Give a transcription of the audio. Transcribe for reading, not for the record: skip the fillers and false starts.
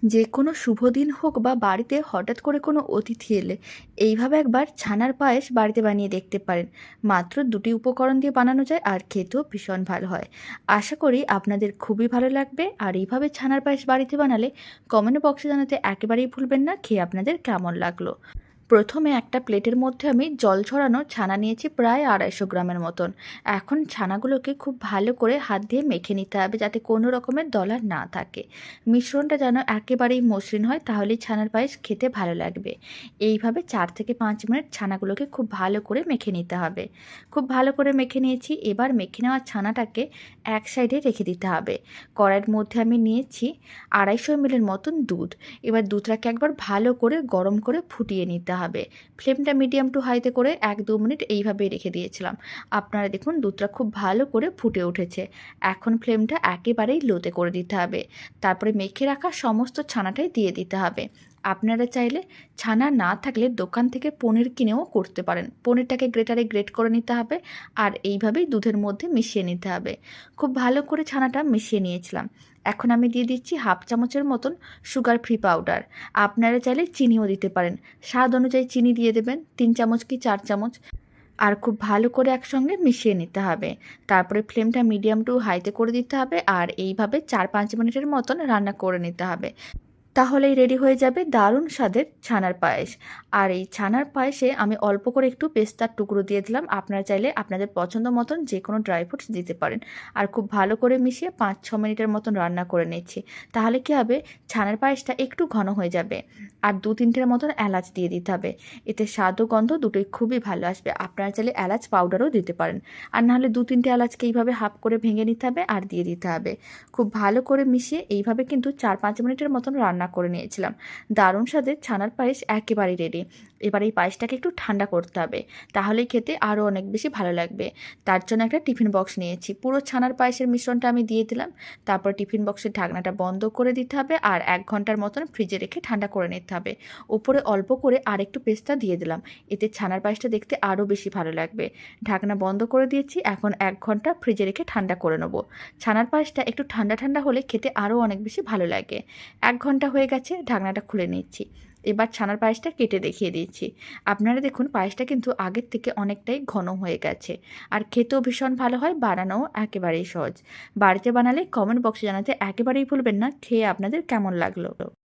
যে কোনো শুভ দিন হোক বা বাড়িতে হঠাৎ করে কোনো অতিথি এলে এইভাবে একবার ছানার পায়েস বাড়িতে বানিয়ে দেখতে পারেন। মাত্র দুটি উপকরণ দিয়ে বানানো যায় আর খেতেও ভীষণ ভালো হয়। আশা করি আপনাদের খুবই ভালো লাগবে। আর এইভাবে ছানার পায়েস বাড়িতে বানালে কমেন্ট বক্সে জানাতে একেবারেই ভুলবেন না খেয়ে আপনাদের কেমন লাগলো। প্রথমে একটা প্লেটের মধ্যে আমি জল ছড়ানো ছানা নিয়েছি প্রায় 250 গ্রামের মতন। এখন ছানাগুলোকে খুব ভালো করে হাত দিয়ে মেখে নিতে হবে যাতে কোনো রকমের দলা না থাকে। মিশ্রণটা যেন একেবারেই মসৃণ হয়, তাহলেই ছানার পায়েস খেতে ভালো লাগবে। এইভাবে 4 থেকে 5 মিনিট ছানাগুলোকে খুব ভালো করে মেখে নিতে হবে। খুব ভালো করে মেখে নিয়েছি। এবার মেখে নেওয়া ছানাটাকে এক সাইডে রেখে দিতে হবে। কড়াইয়ের মধ্যে আমি নিয়েছি 250 ml মতন দুধ। এবার দুধটাকে একবার ভালো করে গরম করে ফুটিয়ে নিতে হবে। ফ্লেমটা মিডিয়াম টু হাইতে করে 1-2 মিনিট এইভাবেই রেখে দিয়েছিলাম। আপনারা দেখুন দুধটা খুব ভালো করে ফুটে উঠেছে। এখন ফ্লেমটা একেবারেই লোতে করে দিতে হবে। তারপরে মেখে রাখা সমস্ত ছানাটাই দিয়ে দিতে হবে। আপনারা চাইলে ছানা না থাকলে দোকান থেকে পনির কিনেও করতে পারেন। পনিরটাকে গ্রেটারে গ্রেট করে নিতে হবে আর এইভাবেই দুধের মধ্যে মিশিয়ে নিতে হবে। খুব ভালো করে ছানাটা মিশিয়ে নিয়েছিলাম। এখন আমি দিয়ে দিচ্ছি 1/2 চামচের মতন সুগার ফ্রি পাউডার। আপনারা চাইলে চিনিও দিতে পারেন। স্বাদ অনুযায়ী চিনি দিয়ে দেবেন 3 চামচ কি 4 চামচ। আর খুব ভালো করে একসঙ্গে মিশিয়ে নিতে হবে। তারপরে ফ্লেমটা মিডিয়াম টু হাইতে করে দিতে হবে আর এইভাবে 4-5 মিনিটের মতন রান্না করে নিতে হবে। তাহলেই রেডি হয়ে যাবে দারুণ স্বাদের ছানার পায়েস। আর এই ছানার পায়েসে আমি অল্প করে একটু পেস্তার টুকরো দিয়ে দিলাম। আপনারা চাইলে আপনাদের পছন্দ মতন যে কোনো ড্রাই ফ্রুটস দিতে পারেন। আর খুব ভালো করে মিশিয়ে 5-6 মিনিটের মতন রান্না করে নিচ্ছি। তাহলে কী হবে, ছানার পায়েসটা একটু ঘন হয়ে যাবে। আর 2-3টের মতন এলাচ দিয়ে দিতে হবে। এতে স্বাদ ও গন্ধ দুটোই খুবই ভালো আসবে। আপনারা চাইলে এলাচ পাউডারও দিতে পারেন। আর নাহলে 2-3টে এলাচকে এইভাবে হাফ করে ভেঙে নিতে হবে আর দিয়ে দিতে হবে। খুব ভালো করে মিশিয়ে এইভাবে কিন্তু 4-5 মিনিটের মতন রান্না করে নিয়েছিলাম। দারুণ স্বাদের ছানার পায়েস একেবারেই রেডি। এবার এই পায়েসটাকে একটু ঠান্ডা করতে হবে, তাহলেই খেতে আরও অনেক বেশি ভালো লাগবে। তার জন্য একটা টিফিন বক্স নিয়েছি। পুরো ছানার পায়েসের মিশ্রণটা আমি দিয়ে দিলাম। তারপর টিফিন বক্সের ঢাকনাটা বন্ধ করে দিতে হবে আর 1 ঘন্টার মতন ফ্রিজে রেখে ঠান্ডা করে নিতে হবে। ওপরে অল্প করে আরেকটু পেস্তা দিয়ে দিলাম। এতে ছানার পায়েসটা দেখতে আরও বেশি ভালো লাগবে। ঢাকনা বন্ধ করে দিয়েছি। এখন 1 ঘন্টা ফ্রিজে রেখে ঠান্ডা করে নেব। ছানার পায়েসটা একটু ঠান্ডা ঠান্ডা হলে খেতে আরও অনেক বেশি ভালো লাগে। 1 ঘন্টা হয়ে গেছে, ঢাকনাটা খুলে নিচ্ছি। এবার ছানার পায়েসটা কেটে দেখিয়ে দিচ্ছি। আপনারা দেখুন পায়েসটা কিন্তু আগের থেকে অনেকটাই ঘন হয়ে গেছে। আর খেতেও ভীষণ ভালো হয়, বানানোও একেবারেই সহজ। বাড়িতে বানালে কমেন্ট বক্সে জানাতে একেবারেই ভুলবেন না খেয়ে আপনাদের কেমন লাগলো।